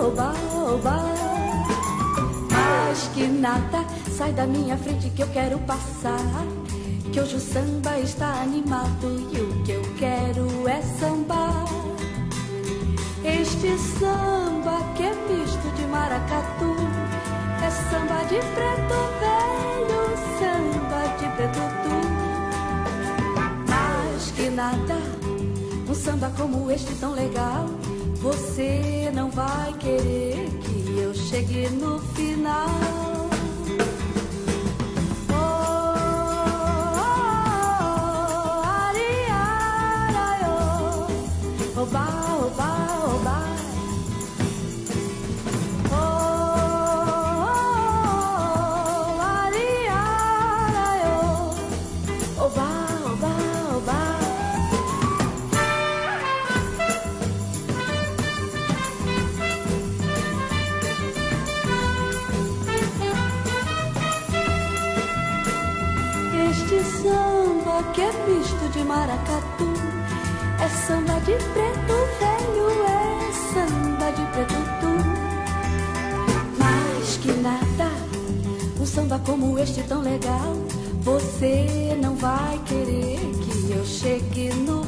oba, oba. Mas que nada, sai da minha frente que eu quero passar. Que hoje o samba está animado e o que eu quero é sambar. Este samba que é misto de maracatu, é samba de preto velho, samba de preto tu. Mas que nada, um samba como este tão legal, você não vai querer que eu chegue no final. Oba, oba, oba. Oh, ari, araio. Oba, oba, oba. Este samba que é misto de maracatu, é samba de preto velho, é samba de preto tu. Mas que nada, um samba como este tão legal, você não vai querer que eu chegue no